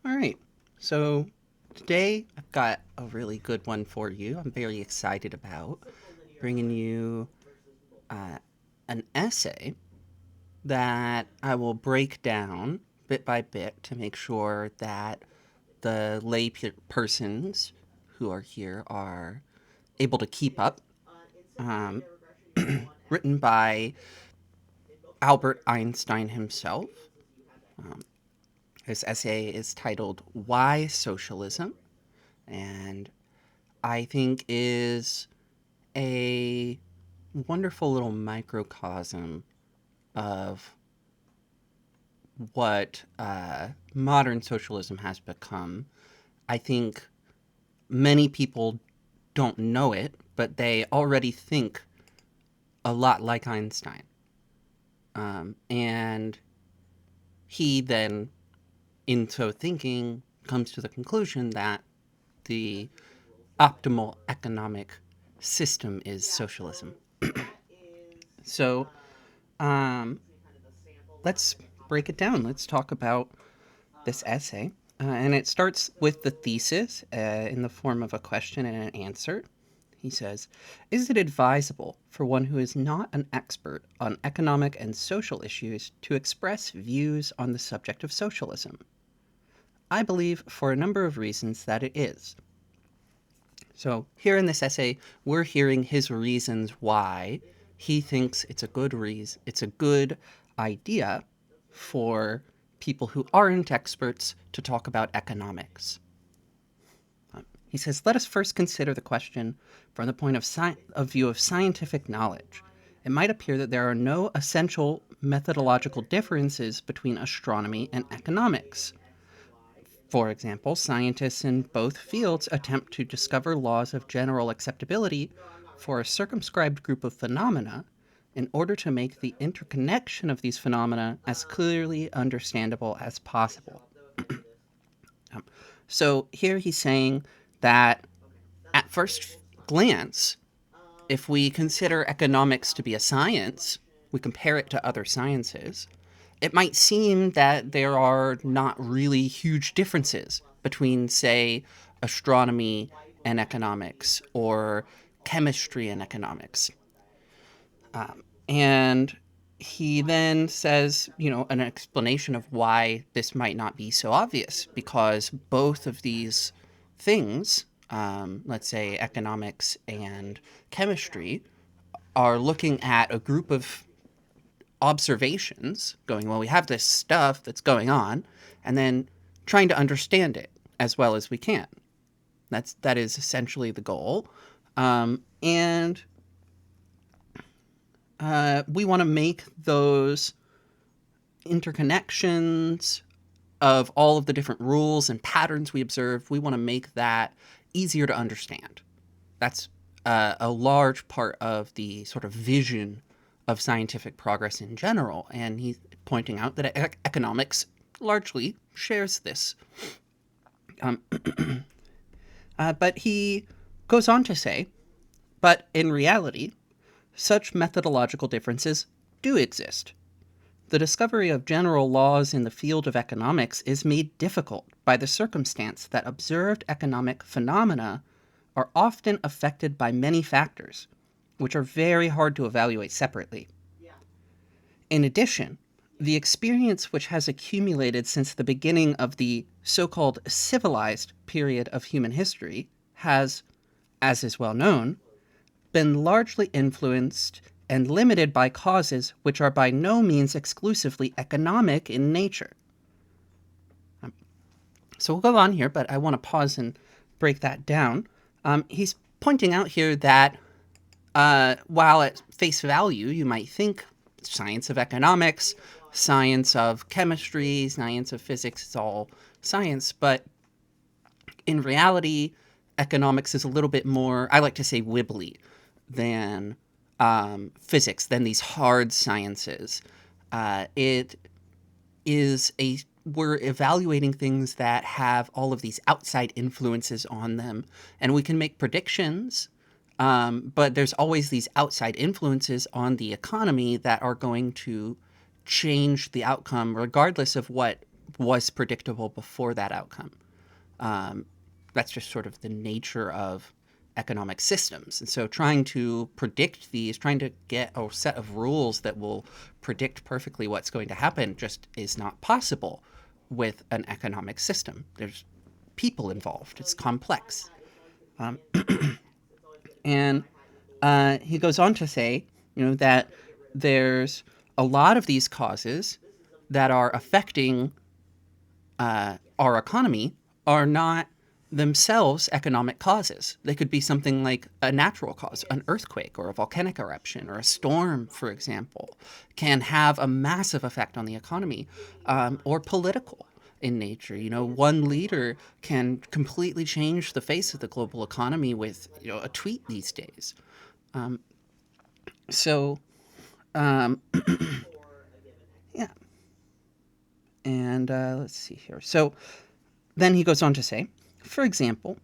All right. So today I've got a really good one for you. I'm very excited about bringing you uh, an essay that I will break down bit by bit to make sure that the persons who are here are able to keep up. Um, Written by Albert Einstein himself. Um, his essay is titled Why Socialism? And I think is a wonderful little microcosm of what modern socialism has become. I think many people don't know it, but they already think a lot like Einstein. And he then, in so thinking, comes to the conclusion that the optimal economic system is socialism. So, um, let's break it down. Let's talk about this essay. And it starts with the thesis in the form of a question and an answer. He says, is it advisable for one who is not an expert on economic and social issues to express views on the subject of socialism? I believe for a number of reasons that it is. So, here in this essay, we're hearing his reasons why he thinks it's a good idea for people who aren't experts to talk about economics. He says, let us first consider the question from the point of view of scientific knowledge. It might appear that there are no essential methodological differences between astronomy and economics. For example, scientists in both fields attempt to discover laws of general acceptability for a circumscribed group of phenomena in order to make the interconnection of these phenomena as clearly understandable as possible. So here he's saying that at first glance, if we consider economics to be a science, we compare it to other sciences, it might seem that there are not really huge differences between, say, astronomy and economics or chemistry and economics. And he then says, an explanation of why this might not be so obvious, because both of these things, let's say economics and chemistry, are looking at a group of observations, going, well, we have this stuff that's going on, and then trying to understand it as well as we can. That is essentially the goal. And we want to make those interconnections of all of the different rules and patterns we observe, we want to make that easier to understand. That's a large part of the sort of vision of scientific progress in general. And he's pointing out that economics largely shares this. But he goes on to say, but in reality, such methodological differences do exist. The discovery of general laws in the field of economics is made difficult by the circumstance that observed economic phenomena are often affected by many factors, which are very hard to evaluate separately. In addition, the experience which has accumulated since the beginning of the so-called civilized period of human history has, as is well known, been largely influenced and limited by causes which are by no means exclusively economic in nature. So we'll go on here, but I want to pause and break that down. He's pointing out here that while at face value you might think science of economics, science of chemistry, science of physics, it's all science, but in reality, economics is a little bit more, I like to say, wibbly than physics, than these hard sciences. It is we're evaluating things that have all of these outside influences on them, and we can make predictions, but there's always these outside influences on the economy that are going to change the outcome regardless of what was predictable before that outcome. That's just sort of the nature of economic systems. And so trying to predict these, trying to get a set of rules that will predict perfectly what's going to happen just is not possible with an economic system. There's people involved. It's complex. And he goes on to say, that there's a lot of these causes that are affecting our economy are not themselves economic causes. They could be something like a natural cause, an earthquake or a volcanic eruption or a storm, for example, can have a massive effect on the economy, or political in nature. One leader can completely change the face of the global economy with a tweet these days. So, yeah. And let's see here. So then he goes on to say, for example,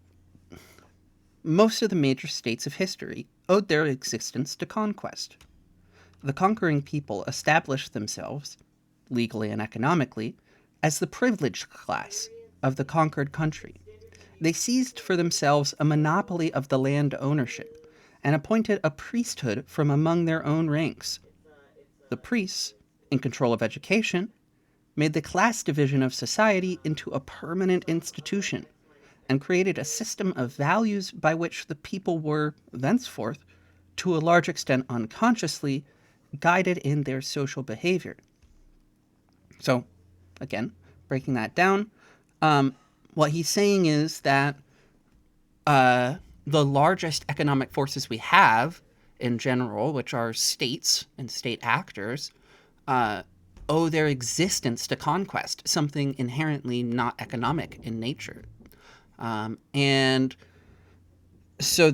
most of the major states of history owed their existence to conquest. The conquering people established themselves, legally and economically, as the privileged class of the conquered country. They seized for themselves a monopoly of the land ownership and appointed a priesthood from among their own ranks. The priests, in control of education, made the class division of society into a permanent institution and created a system of values by which the people were, thenceforth, to a large extent unconsciously, guided in their social behavior. So, again, breaking that down, what he's saying is that the largest economic forces we have in general, which are states and state actors, owe their existence to conquest, something inherently not economic in nature. And so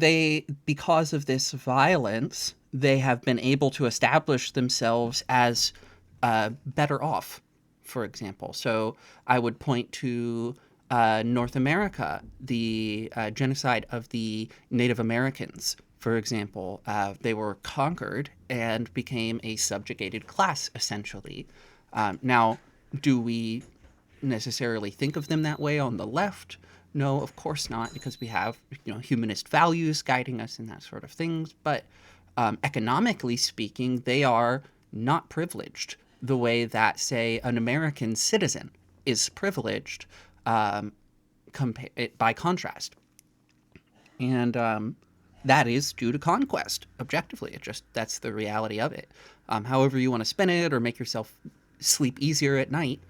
because of this violence, they have been able to establish themselves as better off, for example. So I would point to North America, the genocide of the Native Americans, for example. They were conquered and became a subjugated class, essentially. Now, do we necessarily think of them that way on the left? No, of course not, because we have humanist values guiding us and that sort of things. But economically speaking, they are not privileged the way that, say, an American citizen is privileged by contrast. And that is due to conquest, objectively. That's the reality of it. However you want to spin it or make yourself sleep easier at night,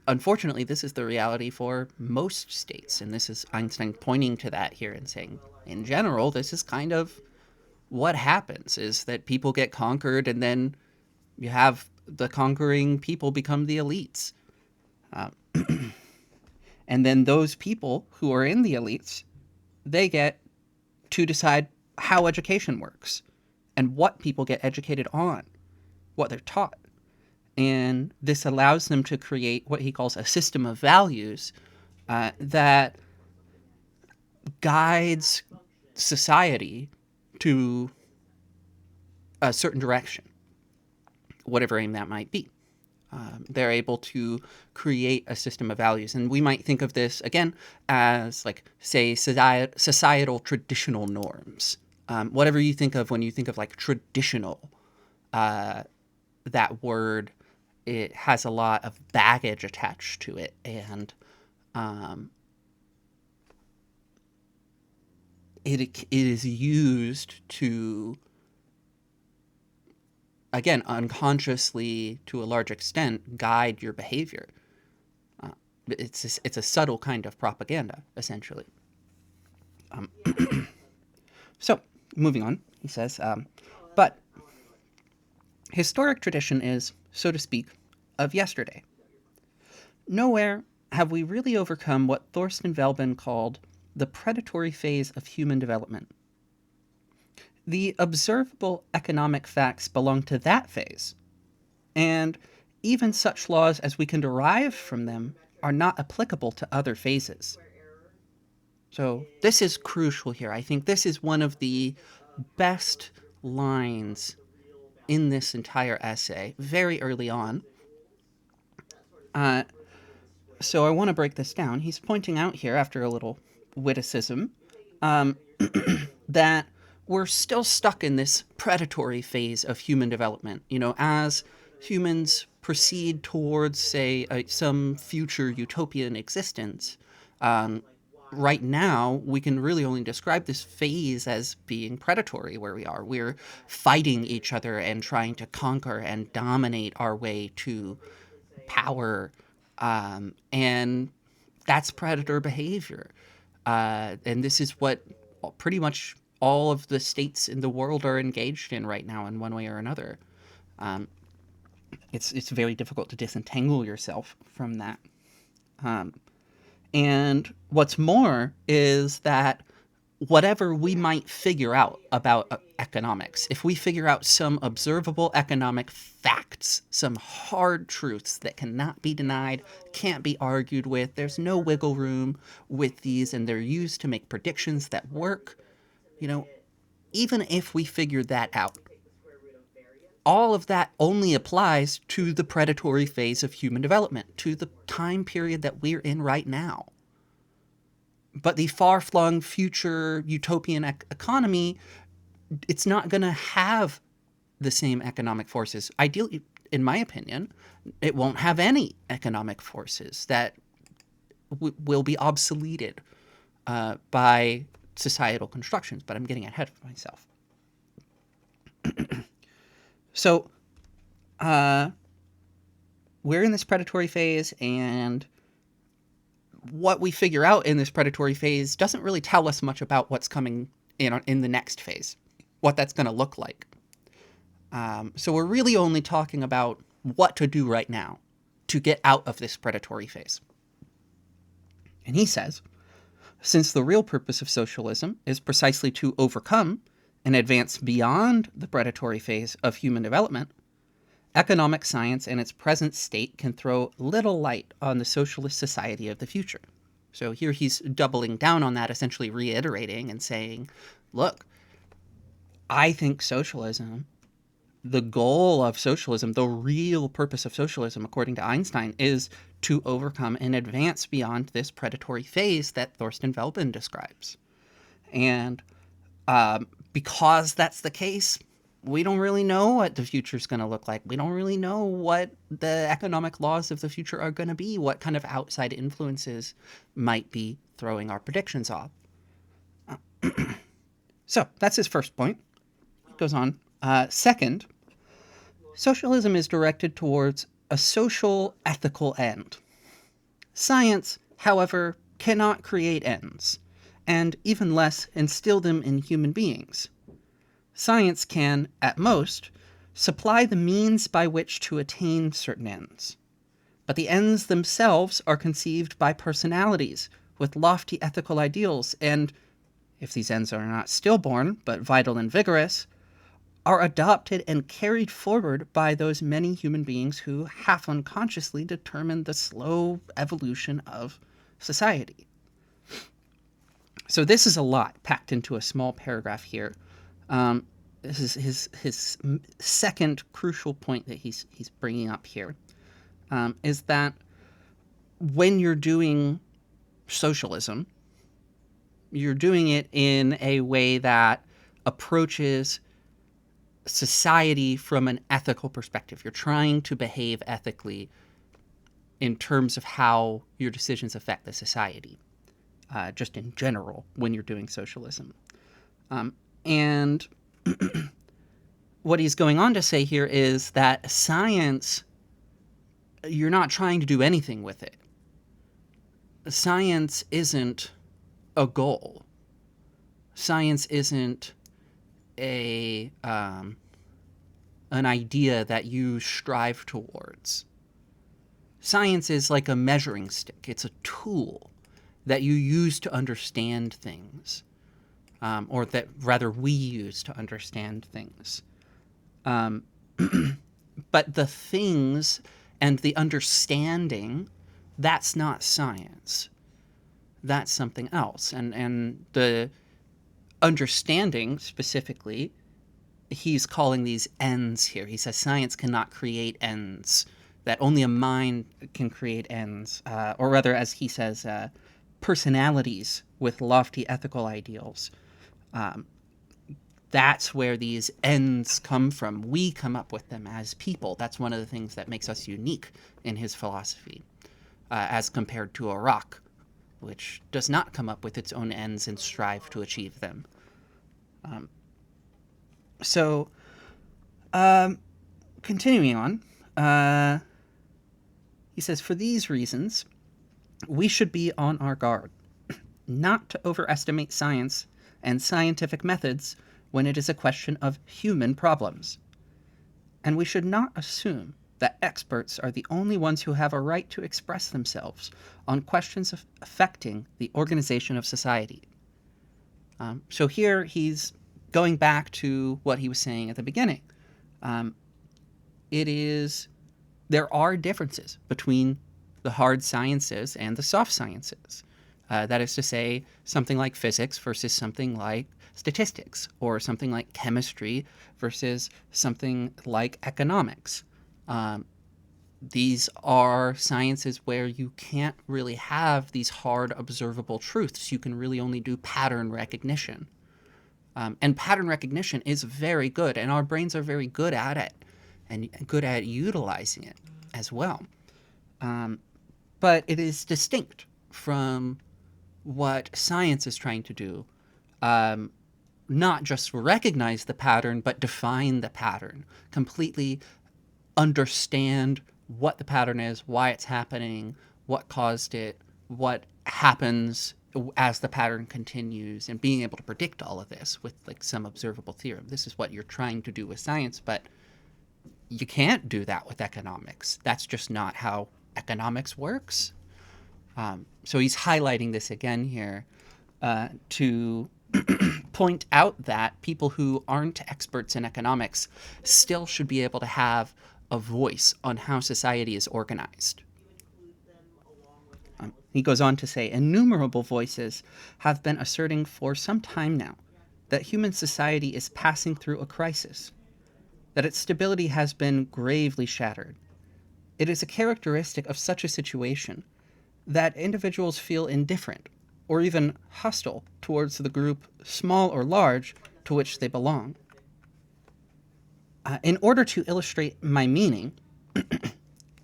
unfortunately, this is the reality for most states, and this is Einstein pointing to that here and saying, in general, this is kind of what happens, is that people get conquered, and then you have the conquering people become the elites. And then those people who are in the elites, they get to decide how education works and what people get educated on, what they're taught. And this allows them to create what he calls a system of values that guides society to a certain direction, whatever aim that might be. They're able to create a system of values. And we might think of this, again, as, like, say, societal traditional norms. Whatever you think of when you think of, like, traditional, that word, it has a lot of baggage attached to it. And it is used to, again, unconsciously, to a large extent, guide your behavior. It's a subtle kind of propaganda, essentially. So, moving on, he says, but historic tradition is, so to speak, of yesterday. Nowhere have we really overcome what Thorsten Veblen called the predatory phase of human development. The observable economic facts belong to that phase, and even such laws as we can derive from them are not applicable to other phases. So this is crucial here. I think this is one of the best lines in this entire essay, very early on. So I want to break this down. He's pointing out here, after a little witticism, um, that we're still stuck in this predatory phase of human development. As humans proceed towards, say, some future utopian existence, um, right now we can really only describe this phase as being predatory where we are. We're fighting each other and trying to conquer and dominate our way to power, and that's predator behavior. And this is what pretty much all of the states in the world are engaged in right now in one way or another. It's very difficult to disentangle yourself from that. And what's more is that whatever we might figure out about economics, if we figure out some observable economic facts, some hard truths that cannot be denied, can't be argued with, there's no wiggle room with these, and they're used to make predictions that work, even if we figure that out, all of that only applies to the predatory phase of human development, to the time period that we're in right now. But the far-flung future utopian economy, it's not going to have the same economic forces. Ideally, in my opinion, it won't have any economic forces that will be obsoleted by societal constructions. But I'm getting ahead of myself. So we're in this predatory phase, and what we figure out in this predatory phase doesn't really tell us much about what's coming in the next phase, what that's going to look like. So we're really only talking about what to do right now to get out of this predatory phase. And he says, since the real purpose of socialism is precisely to overcome and advance beyond the predatory phase of human development, economic science in its present state can throw little light on the socialist society of the future. So here he's doubling down on that, essentially reiterating and saying, look, I think socialism, the goal of socialism, the real purpose of socialism, according to Einstein, is to overcome and advance beyond this predatory phase that Thorsten Veblen describes. And because that's the case, we don't really know what the future's going to look like. We don't really know what the economic laws of the future are going to be, what kind of outside influences might be throwing our predictions off. So that's his first point. It goes on. Second, socialism is directed towards a social ethical end. Science, however, cannot create ends, and even less instill them in human beings. Science can, at most, supply the means by which to attain certain ends. But the ends themselves are conceived by personalities with lofty ethical ideals, and, if these ends are not stillborn, but vital and vigorous, are adopted and carried forward by those many human beings who half unconsciously determine the slow evolution of society. So this is a lot packed into a small paragraph here. This is his second crucial point that he's bringing up here, is that when you're doing socialism, you're doing it in a way that approaches society from an ethical perspective. You're trying to behave ethically in terms of how your decisions affect the society, just in general, when you're doing socialism. And what he's going on to say here is that science, you're not trying to do anything with it. Science isn't a goal. Science isn't an idea that you strive towards. Science is like a measuring stick. It's a tool that you use to understand things, or that rather we use to understand things. But the things and the understanding, that's not science. That's something else. And the understanding specifically, he's calling these ends here. He says science cannot create ends that only a mind can create ends, or rather, as he says, personalities with lofty ethical ideals. That's where these ends come from. We come up with them as people. That's one of the things that makes us unique in his philosophy, as compared to a rock, which does not come up with its own ends and strive to achieve them. So, continuing on, he says, for these reasons, we should be on our guard, not to overestimate science and scientific methods when it is a question of human problems. And we should not assume that experts are the only ones who have a right to express themselves on questions affecting the organization of society. So here he's going back to what he was saying at the beginning. There are differences between the hard sciences and the soft sciences. That is to say, something like physics versus something like statistics, or something like chemistry versus something like economics. These are sciences where you can't really have these hard observable truths. You can really only do pattern recognition. And pattern recognition is very good, and our brains are very good at it, and good at utilizing it as well. But it is distinct from what science is trying to do. Not just recognize the pattern, but define the pattern, completely understand what the pattern is, why it's happening, what caused it, what happens as the pattern continues, and being able to predict all of this with like some observable theorem. This is what you're trying to do with science, but you can't do that with economics. That's just not how economics works. So he's highlighting this again here to point out that people who aren't experts in economics still should be able to have a voice on how society is organized. He goes on to say, innumerable voices have been asserting for some time now that human society is passing through a crisis, that its stability has been gravely shattered. It is a characteristic of such a situation that individuals feel indifferent or even hostile towards the group, small or large, to which they belong. In order to illustrate my meaning,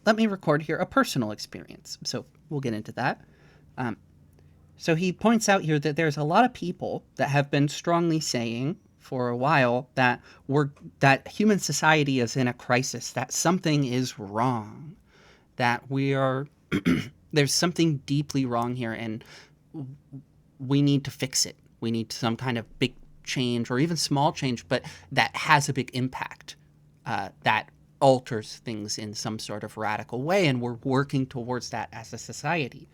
let me record here a personal experience. So we'll get into that. So he points out here that there's a lot of people that have been strongly saying for a while that human society is in a crisis, that something is wrong, that there's something deeply wrong here, and we need to fix it. We need some kind of big change, or even small change, but that has a big impact, that alters things in some sort of radical way, and we're working towards that as a society.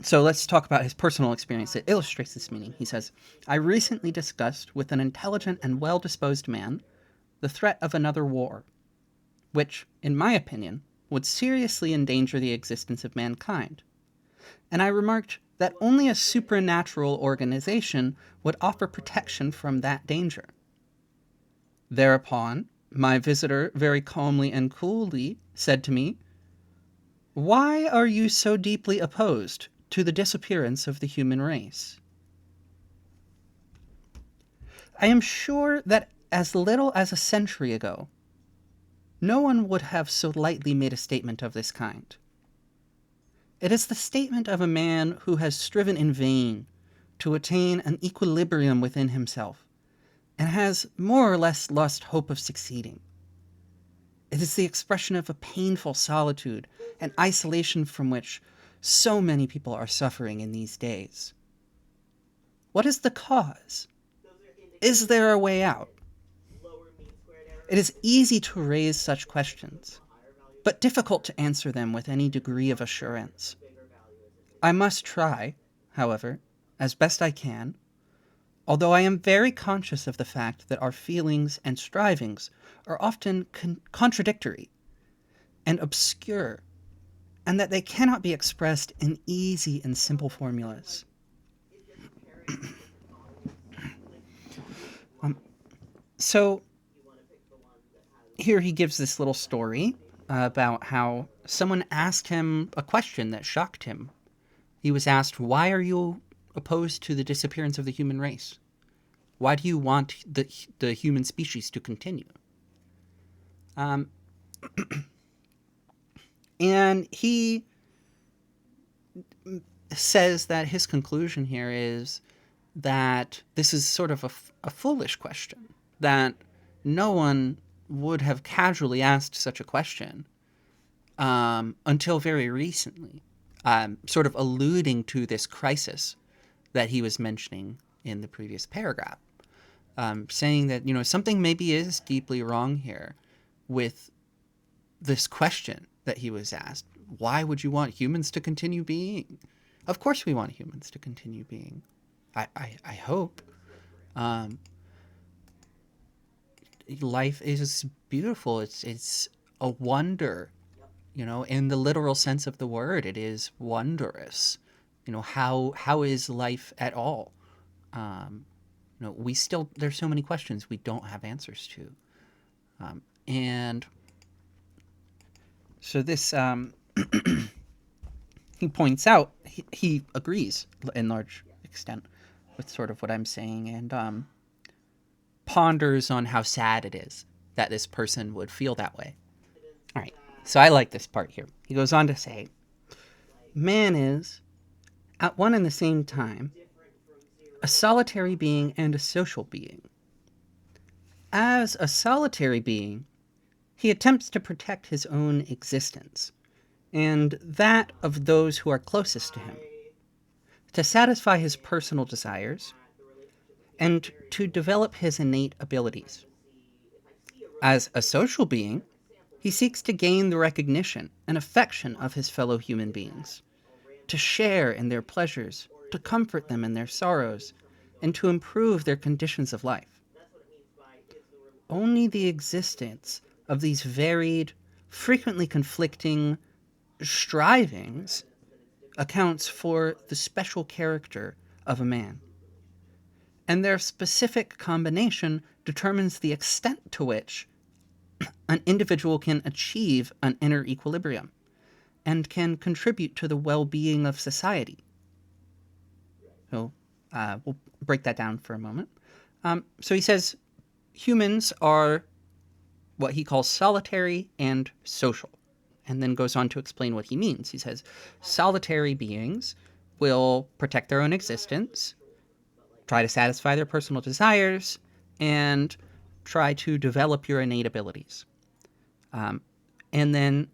So let's talk about his personal experience that illustrates this meaning. He says, I recently discussed with an intelligent and well-disposed man the threat of another war, which, in my opinion, would seriously endanger the existence of mankind. And I remarked that only a supernatural organization would offer protection from that danger. Thereupon, my visitor very calmly and coolly said to me, why are you so deeply opposed to the disappearance of the human race? I am sure that as little as a century ago, no one would have so lightly made a statement of this kind. It is the statement of a man who has striven in vain to attain an equilibrium within himself, and has more or less lost hope of succeeding. It is the expression of a painful solitude and isolation from which so many people are suffering in these days. What is the cause? Is there a way out? It is easy to raise such questions, but difficult to answer them with any degree of assurance. I must try, however, as best I can, although I am very conscious of the fact that our feelings and strivings are often contradictory and obscure, and that they cannot be expressed in easy and simple formulas. So here he gives this little story about how someone asked him a question that shocked him. He was asked, "Why are you opposed to the disappearance of the human race? Why do you want the human species to continue?" Um, and he says that his conclusion here is that this is sort of a foolish question, that no one would have casually asked such a question until very recently, sort of alluding to this crisis that he was mentioning in the previous paragraph, saying that, something maybe is deeply wrong here with this question that he was asked. Why would you want humans to continue being? Of course we want humans to continue being. I hope. Life is beautiful. It's a wonder, in the literal sense of the word. It is wondrous. How is life at all? We still, there's so many questions we don't have answers to. And so this, he points out, he agrees in large extent with sort of what I'm saying, and ponders on how sad it is that this person would feel that way. All right, so I like this part here. He goes on to say, "Man is, at one and the same time, a solitary being and a social being. As a solitary being, he attempts to protect his own existence, and that of those who are closest to him, to satisfy his personal desires, and to develop his innate abilities. As a social being, he seeks to gain the recognition and affection of his fellow human beings, to share in their pleasures, to comfort them in their sorrows, and to improve their conditions of life. Only the existence of these varied, frequently conflicting strivings accounts for the special character of a man, and their specific combination determines the extent to which an individual can achieve an inner equilibrium and can contribute to the well-being of society." So we'll break that down for a moment. So he says humans are what he calls solitary and social, and then goes on to explain what he means. He says solitary beings will protect their own existence, try to satisfy their personal desires, and try to develop your innate abilities. And then,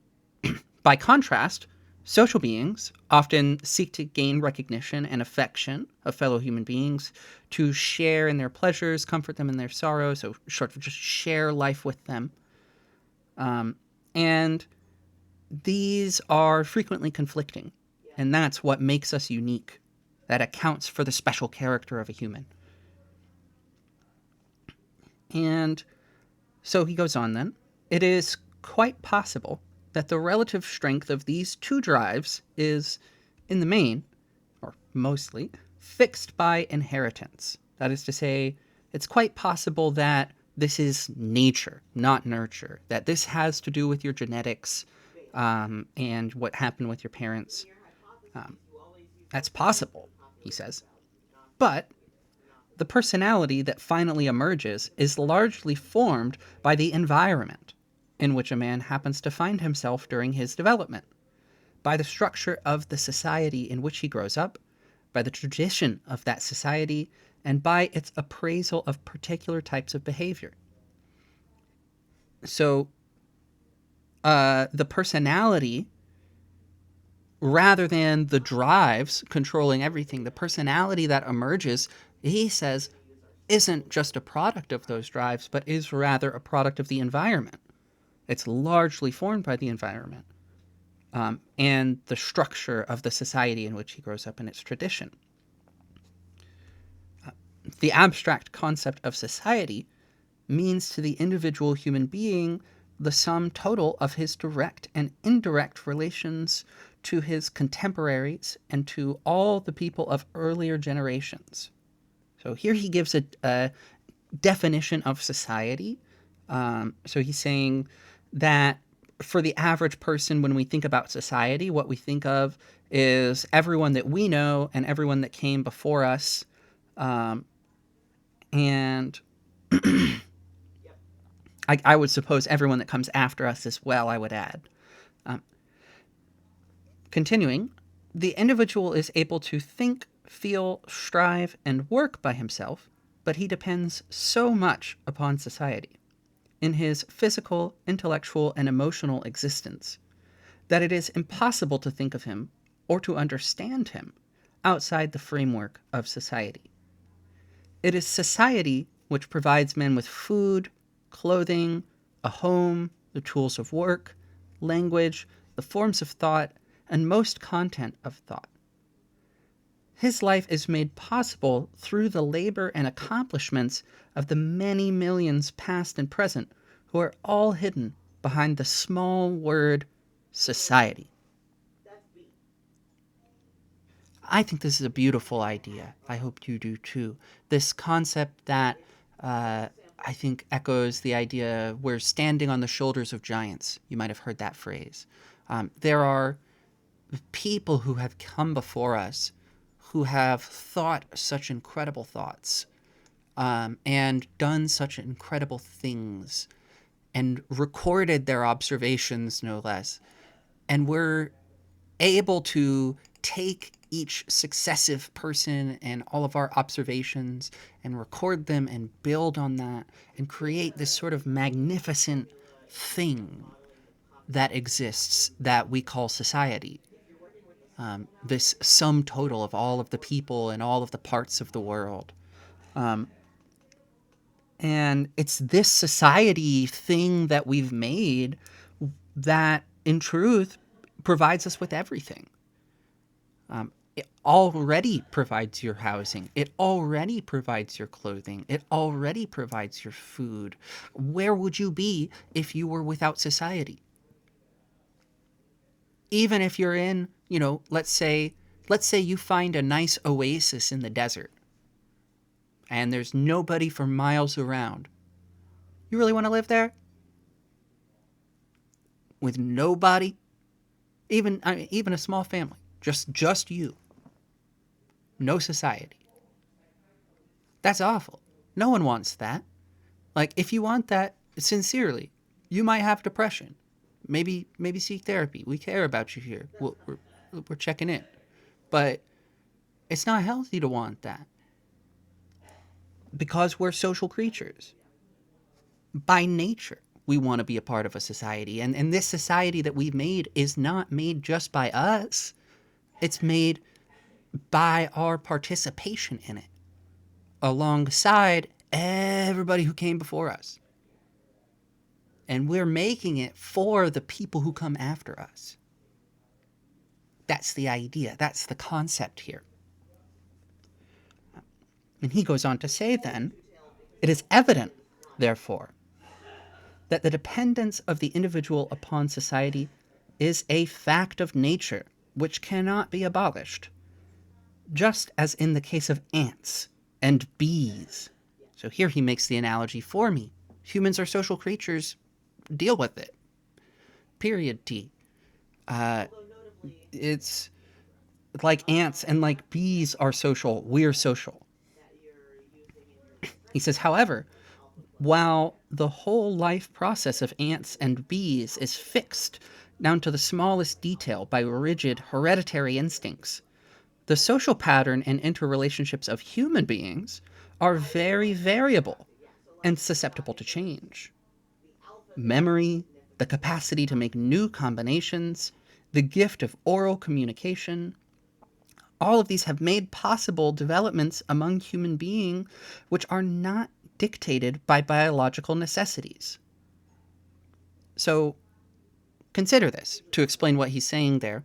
by contrast, social beings often seek to gain recognition and affection of fellow human beings, to share in their pleasures, comfort them in their sorrows, so sort of just share life with them. And these are frequently conflicting, and that's what makes us unique. That accounts for the special character of a human. And so he goes on then. It is quite possible that the relative strength of these two drives is, in the main, or mostly, fixed by inheritance. That is to say, it's quite possible that this is nature, not nurture, that this has to do with your genetics and what happened with your parents. That's possible, he says. But the personality that finally emerges is largely formed by the environment in which a man happens to find himself during his development, by the structure of the society in which he grows up, by the tradition of that society, and by its appraisal of particular types of behavior. So, the personality, rather than the drives controlling everything, the personality that emerges, he says, isn't just a product of those drives, but is rather a product of the environment. It's largely formed by the environment and the structure of the society in which he grows up and its tradition. The abstract concept of society means to the individual human being the sum total of his direct and indirect relations to his contemporaries and to all the people of earlier generations. So here he gives a definition of society. So he's saying that for the average person, when we think about society, what we think of is everyone that we know and everyone that came before us. And I would suppose everyone that comes after us as well, I would add. Continuing, the individual is able to think, feel, strive, and work by himself, but he depends so much upon society in his physical, intellectual, and emotional existence that it is impossible to think of him or to understand him outside the framework of society. It is society which provides men with food, clothing, a home, the tools of work, language, the forms of thought, and most content of thought. His life is made possible through the labor and accomplishments of the many millions past and present who are all hidden behind the small word society. I think this is a beautiful idea. I hope you do too. This concept that I think echoes the idea we're standing on the shoulders of giants. You might have heard that phrase. There are people who have come before us who have thought such incredible thoughts and done such incredible things and recorded their observations, no less. And we're able to take each successive person and all of our observations and record them and build on that and create this sort of magnificent thing that exists that we call society. This sum total of all of the people and all of the parts of the world. And it's this society thing that we've made that, in truth, provides us with everything. It already provides your housing. It already provides your clothing. It already provides your food. Where would you be if you were without society? Even if you're in, let's say you find a nice oasis in the desert and there's nobody for miles around. You really want to live there? With nobody? Even a small family. Just you. No society. That's awful. No one wants that. Like, if you want that sincerely, you might have depression. Maybe seek therapy. We care about you here. We're checking in. But it's not healthy to want that. Because we're social creatures. By nature, we want to be a part of a society. And this society that we've made is not made just by us. It's made by our participation in it. Alongside everybody who came before us. And we're making it for the people who come after us. That's the idea. That's the concept here. And he goes on to say then, it is evident, therefore, that the dependence of the individual upon society is a fact of nature which cannot be abolished, just as in the case of ants and bees. So here he makes the analogy for me. Humans are social creatures. Deal with it. Period T. It's like ants and like bees are social. We're social. He says, however, while the whole life process of ants and bees is fixed down to the smallest detail by rigid hereditary instincts, the social pattern and interrelationships of human beings are very variable and susceptible to change. Memory, the capacity to make new combinations, the gift of oral communication, all of these have made possible developments among human beings which are not dictated by biological necessities. So consider this to explain what he's saying there.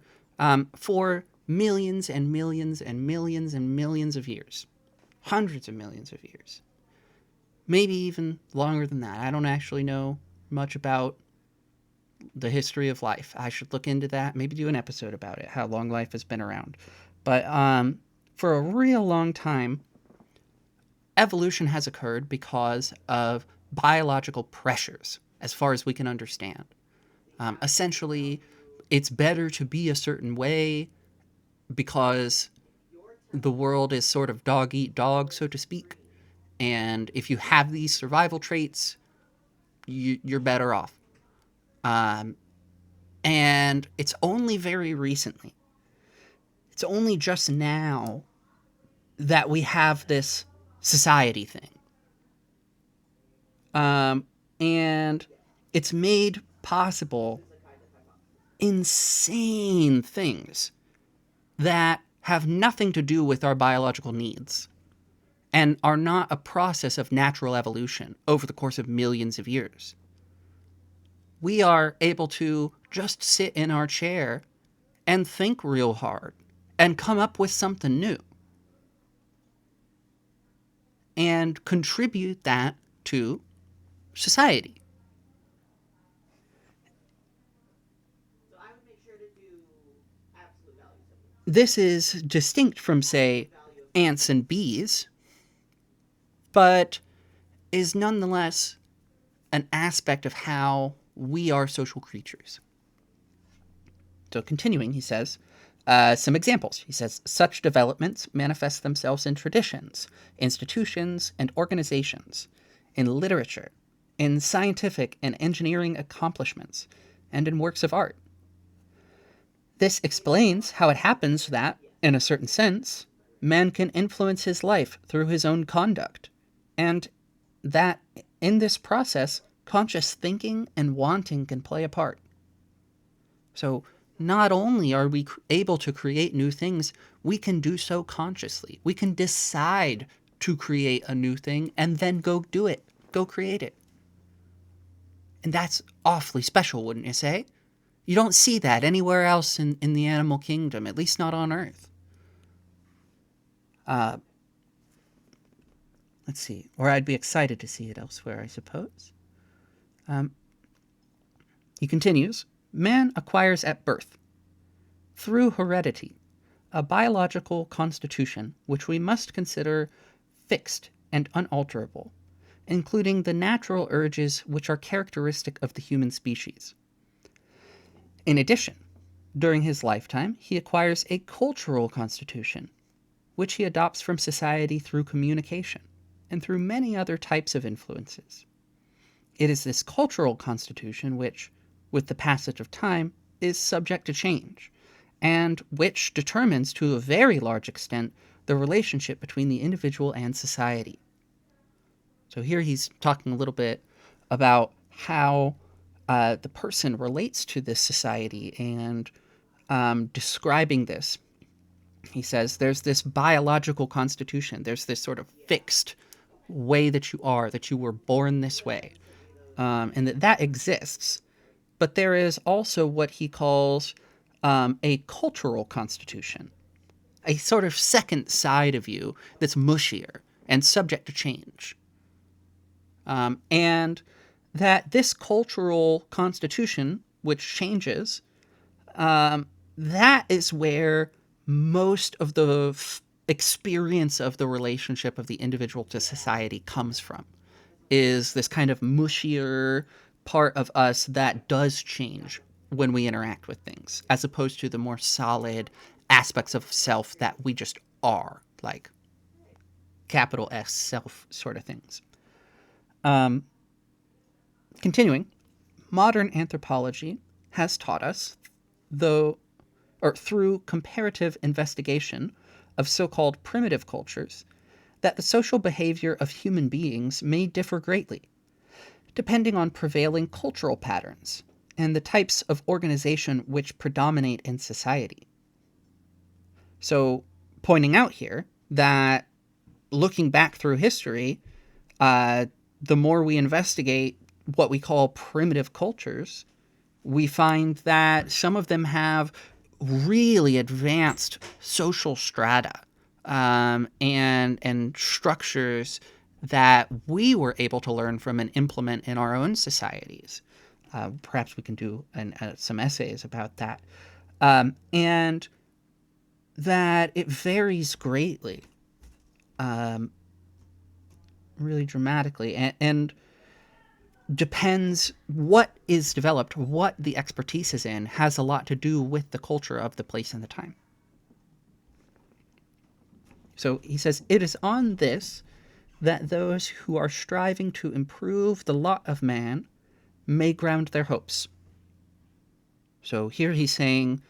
For millions and millions and millions and millions of years, hundreds of millions of years, maybe even longer than that. I don't actually know much about the history of life. I should look into that, maybe do an episode about it, how long life has been around. But for a real long time, evolution has occurred because of biological pressures, as far as we can understand. Essentially, it's better to be a certain way because the world is sort of dog eat dog, so to speak. And if you have these survival traits, you're better off. And it's only very recently, it's only just now that we have this society thing. And it's made possible insane things that have nothing to do with our biological needs and are not a process of natural evolution over the course of millions of years. We are able to just sit in our chair and think real hard and come up with something new and contribute that to society. This is distinct from, say, ants and bees, but is nonetheless an aspect of how we are social creatures. So continuing, he says, some examples. He says, such developments manifest themselves in traditions, institutions, and organizations, in literature, in scientific and engineering accomplishments, and in works of art. This explains how it happens that, in a certain sense, man can influence his life through his own conduct, and that, in this process, conscious thinking and wanting can play a part. So, not only are we able to create new things, we can do so consciously. We can decide to create a new thing and then go do it, go create it. And that's awfully special, wouldn't you say? You don't see that anywhere else in the animal kingdom, at least not on Earth. Let's see, or I'd be excited to see it elsewhere, I suppose. He continues, man acquires at birth, through heredity, a biological constitution which we must consider fixed and unalterable, including the natural urges which are characteristic of the human species. In addition, during his lifetime, he acquires a cultural constitution, which he adopts from society through communication and through many other types of influences. It is this cultural constitution which, with the passage of time, is subject to change, and which determines to a very large extent the relationship between the individual and society. So here he's talking a little bit about how the person relates to this society and describing this. He says there's this biological constitution, there's this sort of fixed way that you were born this way, and that exists. But there is also what he calls a cultural constitution, a sort of second side of you that's mushier and subject to change. And that this cultural constitution, which changes, that is where most of the experience of the relationship of the individual to society comes from, is this kind of mushier part of us that does change when we interact with things, as opposed to the more solid aspects of self that we just are, like capital S self sort of things. Continuing, modern anthropology has taught us, through comparative investigation of so-called primitive cultures, that the social behavior of human beings may differ greatly, depending on prevailing cultural patterns and the types of organization which predominate in society. So, pointing out here that looking back through history, the more we investigate what we call primitive cultures, we find that some of them have really advanced social strata and structures that we were able to learn from and implement in our own societies. Perhaps we can do some essays about that. And that it varies greatly really dramatically, and depends what is developed, what the expertise is in, has a lot to do with the culture of the place and the time. So he says, it is on this that those who are striving to improve the lot of man may ground their hopes. So here he's saying,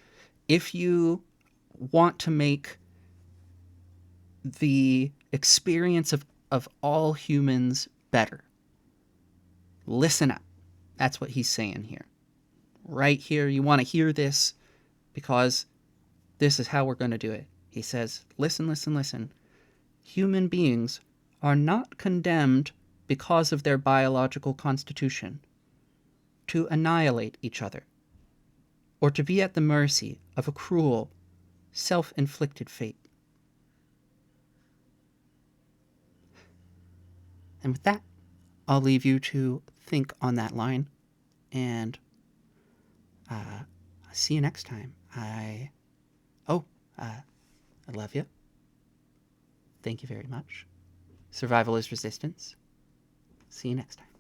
if you want to make the experience of all humans better, listen up. That's what he's saying here. Right here, you want to hear this because this is how we're going to do it. He says, listen, listen, listen. Human beings are not condemned because of their biological constitution to annihilate each other or to be at the mercy of a cruel, self-inflicted fate. And with that, I'll leave you to think on that line, and I'll see you next time. I love you. Thank you very much. Survival is resistance. See you next time.